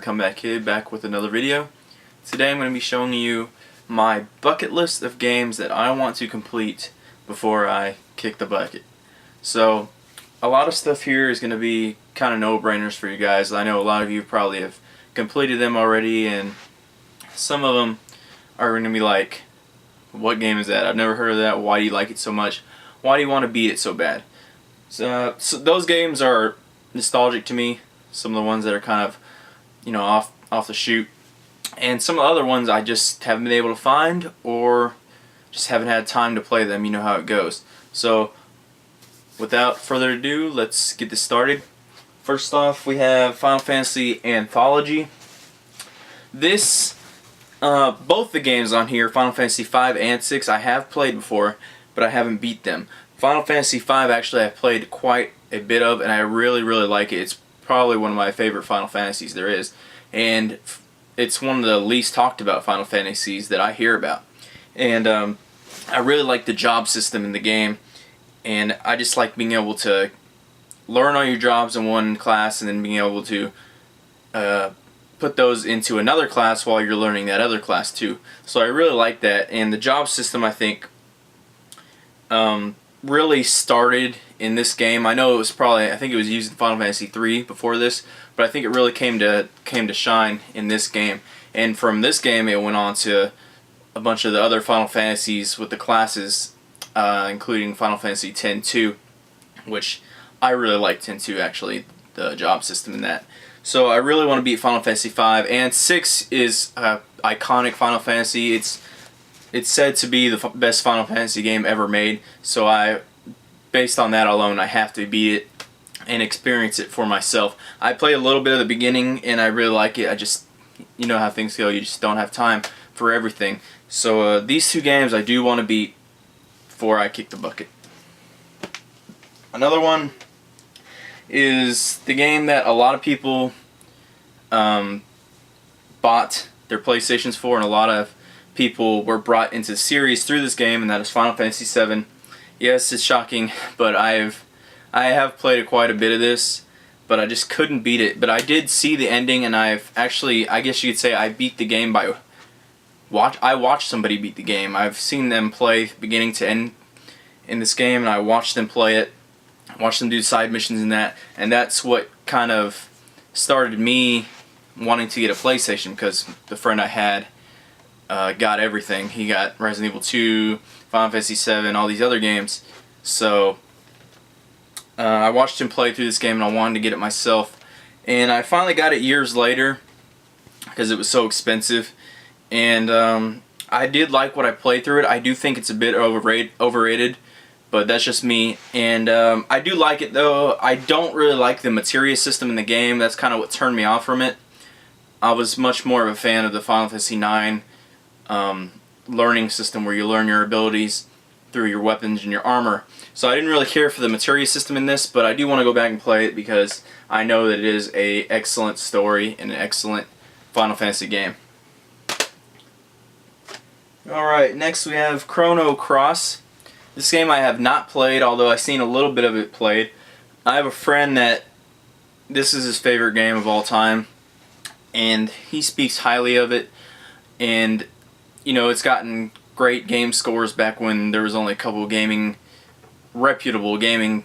Come back here, back with another video. Today I'm going to be showing you my bucket list of games that I want to complete before I kick the bucket. So a lot of stuff here is going to be kind of no-brainers for you guys. I know a lot of you probably have completed them already, and some of them are going to be like, what game is that? I've never heard of that. Why do you like it so much? Why do you want to beat it so bad? So those games are nostalgic to me. Some of the ones that are kind of, you know, off the chute, and some of the other ones I just haven't been able to find or just haven't had time to play them. You know how it goes. So without further ado, let's get this started. First off, we have Final Fantasy Anthology. This both the games on here, Final Fantasy 5 and 6, I have played before, but I haven't beat them. Final Fantasy 5 actually I've played quite a bit of, and I really like it. It's probably one of my favorite Final Fantasies there is, and it's one of the least talked about Final Fantasies that I hear about. And I really like the job system in the game, and I just like being able to learn all your jobs in one class and then being able to put those into another class while you're learning that other class too. So I really like that, and the job system I think really started in this game. I know I think it was used in Final Fantasy 3 before this, but I think it really came to shine in this game. And from this game it went on to a bunch of the other Final Fantasies with the classes, including Final Fantasy X-2, which I really liked X-2 actually, the job system in that. So I really want to beat Final Fantasy 5, and 6 is iconic Final Fantasy. It's said to be the best Final Fantasy game ever made, so based on that alone, I have to beat it and experience it for myself. I played a little bit of the beginning, and I really like it. I just, you know how things go, you just don't have time for everything. So these two games I do want to beat before I kick the bucket. Another one is the game that a lot of people bought their PlayStations for, and a lot of people were brought into the series through this game, and that is Final Fantasy VII. Yes, it's shocking, but I have played quite a bit of this, but I just couldn't beat it. But I did see the ending, and I've actually, I guess you could say, I beat the game by I watched somebody beat the game. I've seen them play beginning to end in this game, and I watched them play it, watched them do side missions in that, and that's what kind of started me wanting to get a PlayStation, because the friend I had got everything. He got Resident Evil 2, Final Fantasy 7, all these other games. So I watched him play through this game, and I wanted to get it myself. And I finally got it years later because it was so expensive. And I did like what I played through it. I do think it's a bit overrated, but that's just me. And I do like it, though. I don't really like the materia system in the game. That's kind of what turned me off from it. I was much more of a fan of the Final Fantasy 9 learning system, where you learn your abilities through your weapons and your armor. So I didn't really care for the materia system in this, but I do want to go back and play it because I know that it is an excellent story and an excellent Final Fantasy game. Alright, next we have Chrono Cross. This game I have not played, although I've seen a little bit of it played. I have a friend that this is his favorite game of all time, and he speaks highly of it. And you know, it's gotten great game scores back when there was only a couple of reputable gaming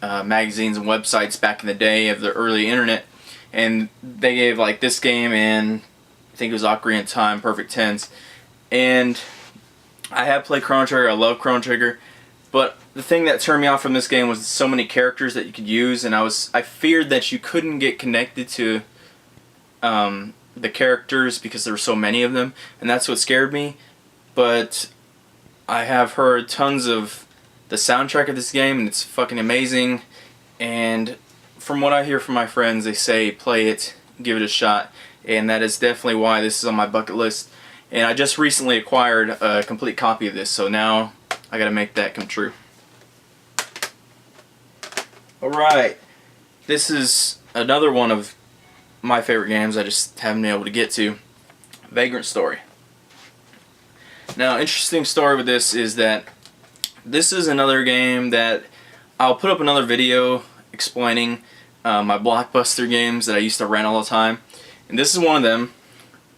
magazines and websites back in the day of the early internet, and they gave like this game and I think it was Ocarina of Time Perfect Tens. And I have played Chrono Trigger. I love Chrono Trigger, but the thing that turned me off from this game was so many characters that you could use, and I feared that you couldn't get connected to the characters because there were so many of them, and that's what scared me. But I have heard tons of the soundtrack of this game, and it's fucking amazing. And from what I hear from my friends, they say play it, give it a shot, and that is definitely why this is on my bucket list. And I just recently acquired a complete copy of this, so now I gotta make that come true. Alright, this is another one of my favorite games I just haven't been able to get to. Vagrant Story. Now, interesting story with this is that this is another game that I'll put up another video explaining my Blockbuster games that I used to rent all the time. And this is one of them,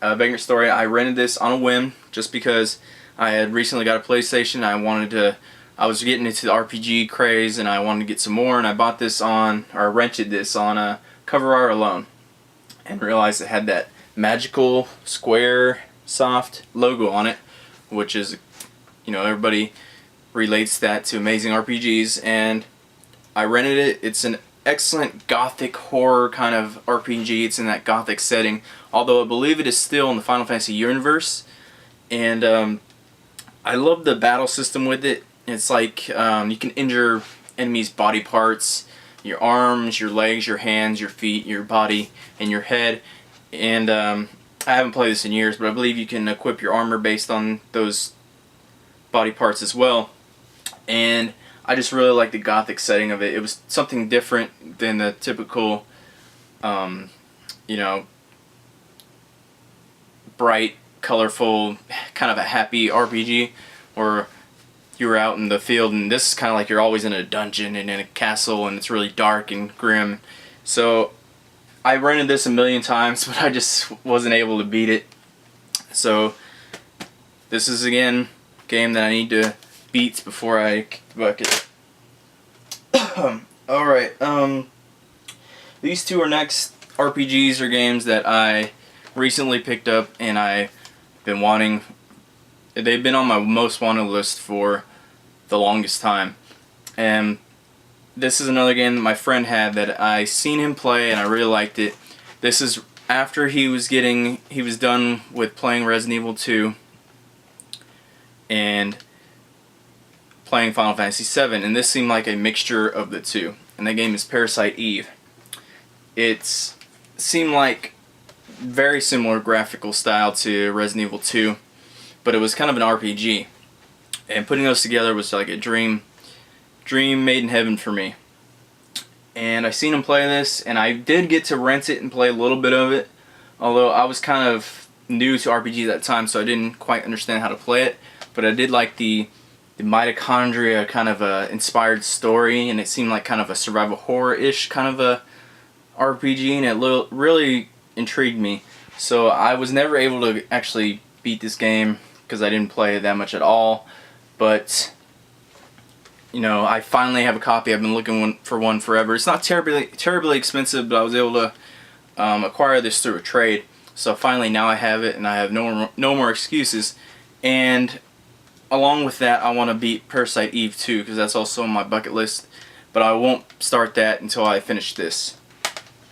Vagrant Story. I rented this on a whim just because I had recently got a PlayStation. I was getting into the RPG craze and I wanted to get some more, and I bought this on, or rented this on cover art alone, and realized it had that magical square soft logo on it, which is, you know, everybody relates that to amazing RPGs, and I rented it. It's an excellent gothic horror kind of RPG. It's in that gothic setting, although I believe it is still in the Final Fantasy universe, and I love the battle system with it. It's like you can injure enemies' body parts, your arms, your legs, your hands, your feet, your body, and your head. And I haven't played this in years, but I believe you can equip your armor based on those body parts as well. And I just really like the gothic setting of it. It was something different than the typical, you know, bright, colorful, kind of a happy RPG where you were out in the field, and this is kind of like you're always in a dungeon and in a castle, and it's really dark and grim. So I rented this a million times, but I just wasn't able to beat it. So this is again a game that I need to beat before I kick the bucket. Alright, these two are next RPGs or games that I recently picked up and I've been wanting. They've been on my most wanted list for the longest time. And this is another game that my friend had that I seen him play and I really liked it. This is after he was done with playing Resident Evil 2 and playing Final Fantasy 7, and this seemed like a mixture of the two. And that game is Parasite Eve. It seemed like very similar graphical style to Resident Evil 2, but it was kind of an RPG. And putting those together was like a dream made in heaven for me. And I seen him play this, and I did get to rent it and play a little bit of it, although I was kind of new to RPGs at that time, so I didn't quite understand how to play it. But I did like the mitochondria kind of inspired story, and it seemed like kind of a survival horror-ish kind of a RPG, and it really intrigued me. So I was never able to actually beat this game because I didn't play it that much at all. But you know, I finally have a copy. I've been looking for one forever. It's not terribly expensive, but I was able to acquire this through a trade. So finally now I have it, and I have no more excuses. And along with that, I want to beat Parasite Eve 2 because that's also on my bucket list. But I won't start that until I finish this.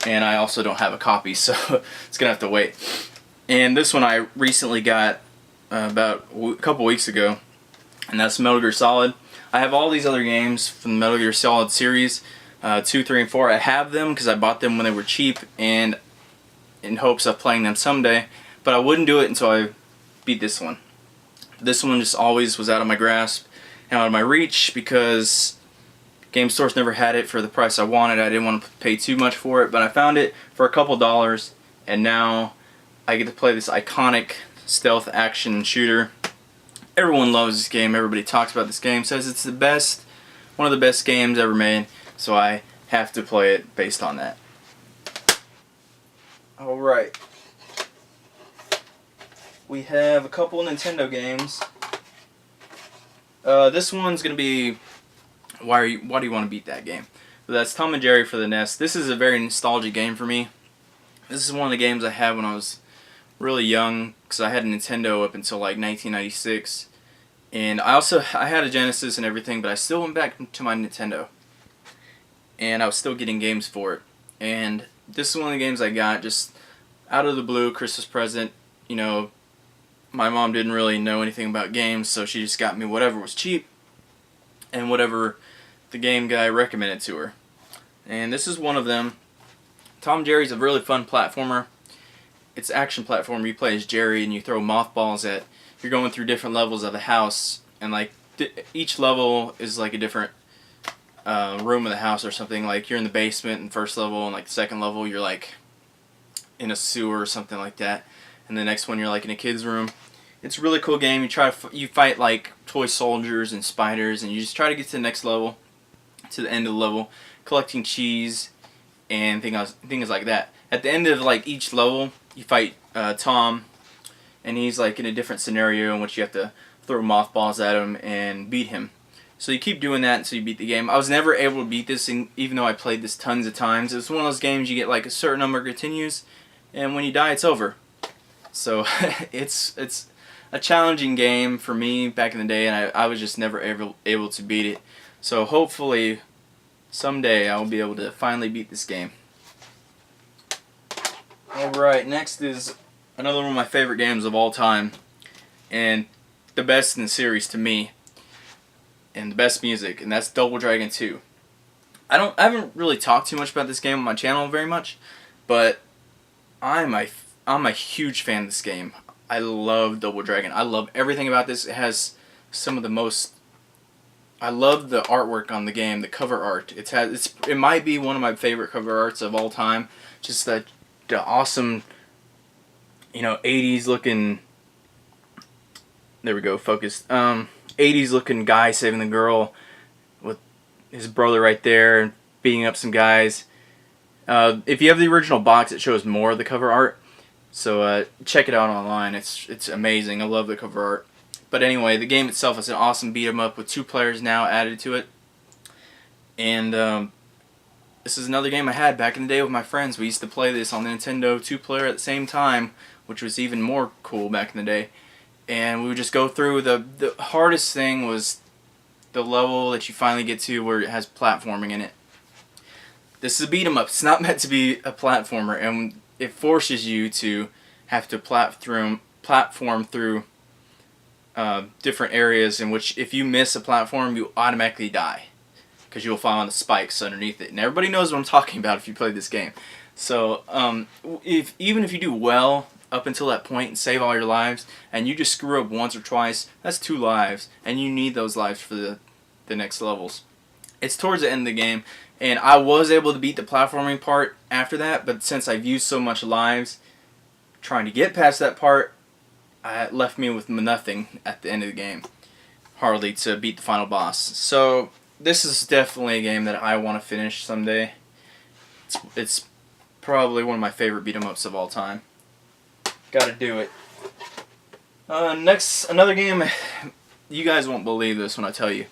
And I also don't have a copy, so it's gonna have to wait. And this one I recently got about a couple weeks ago, and that's Metal Gear Solid. I have all these other games from the Metal Gear Solid series, 2, 3, and 4. I have them because I bought them when they were cheap and in hopes of playing them someday, but I wouldn't do it until I beat this one. This one just always was out of my grasp and out of my reach because game stores never had it for the price I wanted. I didn't want to pay too much for it, but I found it for a couple dollars, and now I get to play this iconic stealth action shooter. Everyone loves this game. Everybody talks about this game, says it's the best, one of the best games ever made, so I have to play it based on that. Alright. We have a couple Nintendo games. This one's going to be why do you want to beat that game? But that's Tom and Jerry for the NES. This is a very nostalgic game for me. This is one of the games I had when I was really young, because I had a Nintendo up until like 1996, and I had a Genesis and everything, but I still went back to my Nintendo, and I was still getting games for it. And this is one of the games I got just out of the blue, Christmas present. You know, my mom didn't really know anything about games, so she just got me whatever was cheap and whatever the game guy recommended to her. And this is one of them. Tom and Jerry's a really fun platformer. It's an action platformer. You play as Jerry and you throw mothballs at. You're going through different levels of the house, and like each level is like a different room of the house or something. Like you're in the basement in first level, and like the second level you're like in a sewer or something like that, and the next one you're like in a kid's room. It's a really cool game. You fight like toy soldiers and spiders, and you just try to get to the next level, to the end of the level, collecting cheese and things like that. At the end of like each level, you fight Tom, and he's like in a different scenario in which you have to throw mothballs at him and beat him. So you keep doing that until you beat the game. I was never able to beat this, even though I played this tons of times. It was one of those games you get like a certain number of continues, and when you die, it's over. So it's a challenging game for me back in the day, and I was just never able to beat it. So hopefully someday I will be able to finally beat this game. Alright, next is another one of my favorite games of all time, and the best in the series to me, and the best music, and that's Double Dragon 2. I haven't really talked too much about this game on my channel very much, but I'm a huge fan of this game. I love Double Dragon. I love everything about this. It has some of the most... I love the artwork on the game, the cover art. It might be one of my favorite cover arts of all time. Just the awesome, 80s looking... There we go, focused. 80s looking guy saving the girl with his brother right there and beating up some guys. If you have the original box, it shows more of the cover art. So check it out online. It's amazing. I love the cover art. But anyway, the game itself is an awesome beat 'em up with 2 players now added to it. And this is another game I had back in the day with my friends. We used to play this on the Nintendo 2-player at the same time, which was even more cool back in the day. And we would just go through the hardest thing was the level that you finally get to where it has platforming in it. This is a beat 'em up. It's not meant to be a platformer, and it forces you to have to platform through different areas in which if you miss a platform, you automatically die because you'll fall on the spikes underneath it. And everybody knows what I'm talking about if you play this game. So even if you do well up until that point and save all your lives, and you just screw up once or twice, that's 2 lives, and you need those lives for the next levels. It's towards the end of the game, and I was able to beat the platforming part after that, but since I've used so much lives trying to get past that part, it left me with nothing at the end of the game, hardly to beat the final boss. So this is definitely a game that I want to finish someday. It's probably one of my favorite beat 'em ups of all time. Gotta do it. Next, another game. You guys won't believe this when I tell you.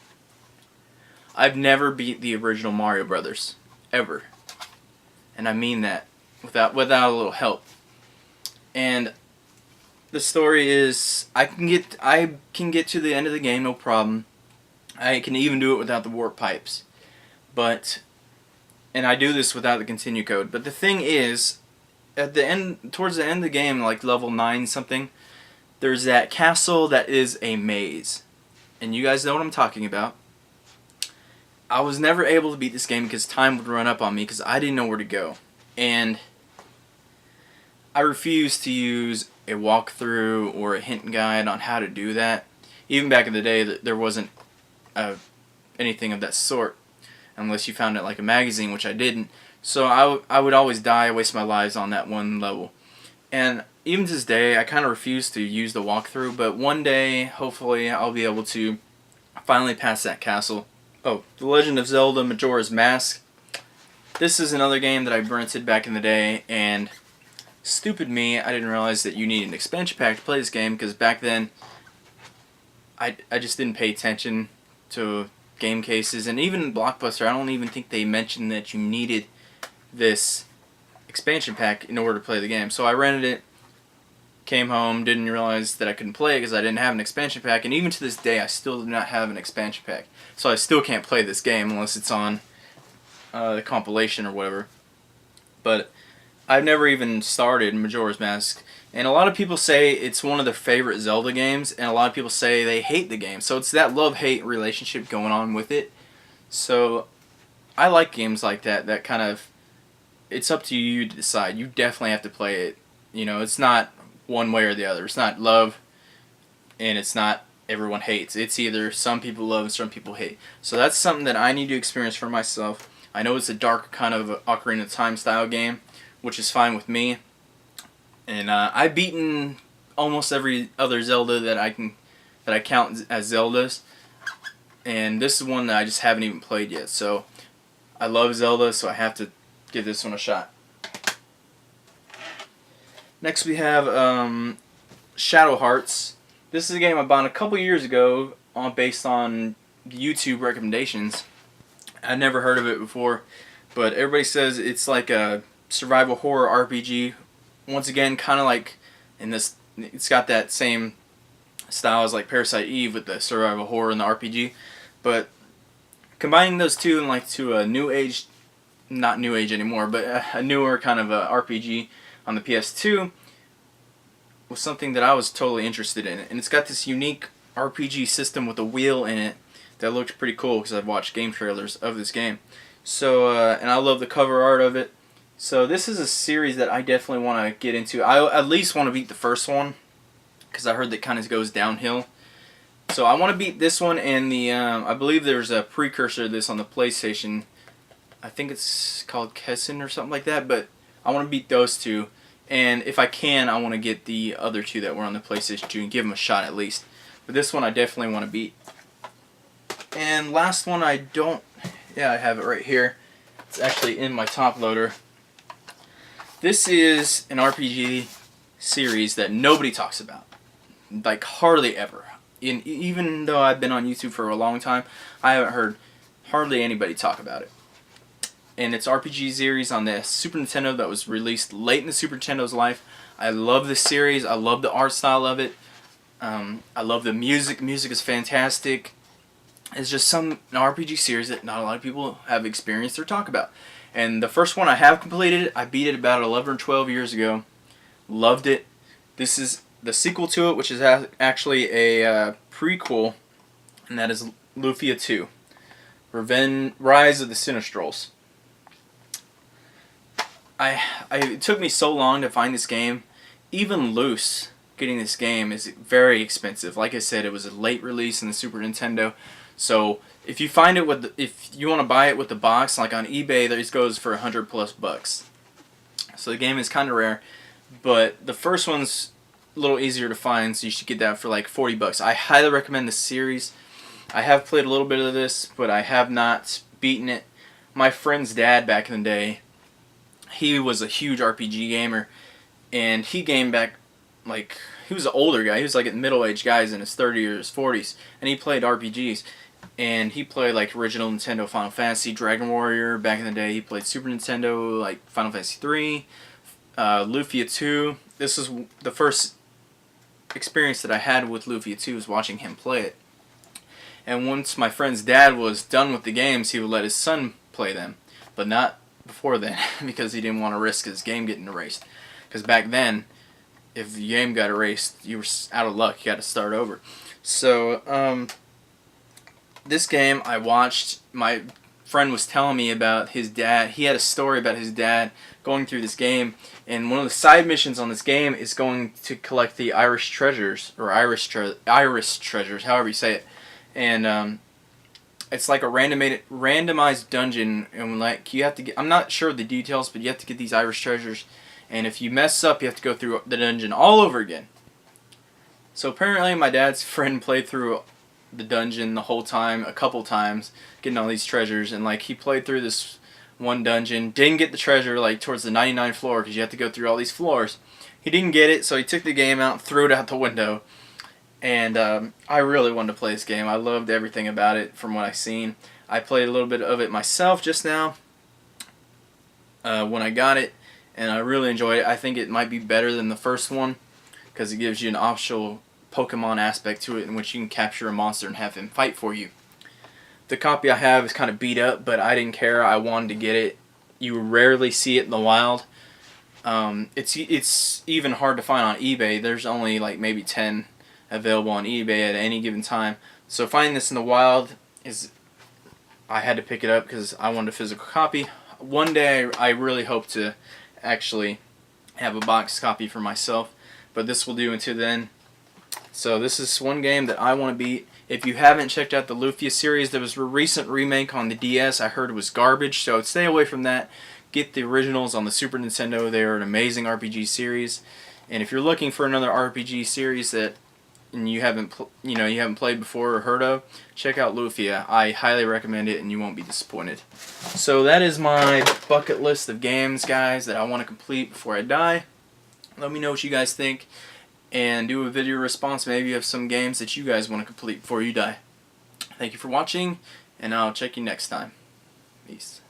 I've never beat the original Mario Brothers ever, and I mean that without a little help. And the story is, I can get to the end of the game no problem. I can even do it without the warp pipes, and I do this without the continue code. But the thing is, at the end, towards the end of the game, like level 9 something, there's that castle that is a maze, and you guys know what I'm talking about. I was never able to beat this game because time would run up on me because I didn't know where to go, and I refused to use a walkthrough or a hint guide on how to do that. Even back in the day, there wasn't anything of that sort, unless you found it like a magazine, which I didn't. So I would always die, waste my lives on that one level. And even to this day, I kind of refuse to use the walkthrough, but one day, hopefully, I'll be able to finally pass that castle. Oh, The Legend of Zelda Majora's Mask. This is another game that I rented back in the day, and stupid me, I didn't realize that you need an expansion pack to play this game, because back then, I just didn't pay attention to game cases, and even in Blockbuster, I don't even think they mentioned that you needed this expansion pack in order to play the game. So I rented it, came home, didn't realize that I couldn't play it because I didn't have an expansion pack, and even to this day I still do not have an expansion pack. So I still can't play this game unless it's on the compilation or whatever. But I've never even started Majora's Mask, and a lot of people say it's one of their favorite Zelda games, and a lot of people say they hate the game. So it's that love-hate relationship going on with it. So I like games like that kind of, it's up to you to decide. You definitely have to play it. It's not one way or the other. It's not love, and it's not everyone hates. It's either some people love and some people hate. So that's something that I need to experience for myself. I know it's a dark kind of Ocarina of Time style game, which is fine with me. And I've beaten almost every other Zelda that I count as Zeldas, and this is one that I just haven't even played yet. So I love Zelda, so I have to give this one a shot. Next we have Shadow Hearts. This is a game I bought a couple years ago based on YouTube recommendations. I'd never heard of it before, but everybody says it's like a survival horror RPG. Once again, kind of like in this, it's got that same style as like Parasite Eve with the survival horror and the RPG, but combining those two and like to a new age, not new age anymore, but a newer kind of a RPG on the PS2 was something that I was totally interested in. And it's got this unique RPG system with a wheel in it that looked pretty cool because I've watched game trailers of this game. So, and I love the cover art of it. So this is a series that I definitely want to get into. I at least want to beat the first one because I heard that kind of goes downhill. So I want to beat this one and the, I believe there's a precursor to this on the PlayStation. I think it's called Kessen or something like that, but I want to beat those two. And if I can, I want to get the other two that were on the PlayStation 2 and give them a shot at least. But this one I definitely want to beat. And last one I have it right here. It's actually in my top loader. This is an RPG series that nobody talks about. Like hardly ever. Even though I've been on YouTube for a long time, I haven't heard hardly anybody talk about it. And it's RPG series on the Super Nintendo that was released late in the Super Nintendo's life. I love this series. I love the art style of it. I love the music. Music is fantastic. It's just an RPG series that not a lot of people have experienced or talk about. And the first one I have completed, I beat it about 11 or 12 years ago. Loved it. This is the sequel to it, which is actually a prequel, and that is Lufia 2. Rise of the Sinistrals. It took me so long to find this game. Even loose, getting this game is very expensive. Like I said, it was a late release in the Super Nintendo. So if you find it if you want to buy it with the box, like on eBay, this goes for $100+ So the game is kind of rare, but the first one's a little easier to find, so you should get that for like $40. I highly recommend this series. I have played a little bit of this, but I have not beaten it. My friend's dad back in the day, he was a huge RPG gamer, and he gamed back, like, he was an older guy. He was like a middle-aged guy in his 30s or his 40s, and he played RPGs. And he played like original Nintendo Final Fantasy, Dragon Warrior. Back in the day, he played Super Nintendo, like Final Fantasy 3, Lufia 2. This is the first experience that I had with Lufia 2 was watching him play it. And once my friend's dad was done with the games, he would let his son play them, but not before then because he didn't want to risk his game getting erased. Because back then, if the game got erased, you were out of luck. You had to start over. So, this game I watched, my friend was telling me about his dad. He had a story about his dad going through this game, and one of the side missions on this game is going to collect the Irish treasures, or Irish treasures, however you say it. And it's like a randomized dungeon, and like you have to get, I'm not sure of the details, but you have to get these Irish treasures, and if you mess up, you have to go through the dungeon all over again. So apparently my dad's friend played through the dungeon the whole time, a couple times, getting all these treasures, and like he played through this one dungeon, didn't get the treasure like towards the 99th floor because you have to go through all these floors. He didn't get it, so he took the game out, threw it out the window, and I really wanted to play this game. I loved everything about it from what I've seen. I played a little bit of it myself just now when I got it, and I really enjoyed it. I think it might be better than the first one because it gives you an optional Pokemon aspect to it in which you can capture a monster and have him fight for you. The copy I have is kind of beat up, but I didn't care. I wanted to get it. You rarely see it in the wild. It's even hard to find on eBay. There's only like maybe 10 available on eBay at any given time. So finding this in the wild I had to pick it up because I wanted a physical copy. One day I really hope to actually have a box copy for myself, but this will do until then. So this is one game that I want to beat. If you haven't checked out the Lufia series, there was a recent remake on the DS. I heard it was garbage, so stay away from that. Get the originals on the Super Nintendo. They are an amazing RPG series. And if you're looking for another RPG series that you haven't played before or heard of, check out Lufia. I highly recommend it, and you won't be disappointed. So that is my bucket list of games, guys, that I want to complete before I die. Let me know what you guys think and do a video response maybe of some games that you guys want to complete before you die. Thank you for watching, and I'll check you next time. Peace.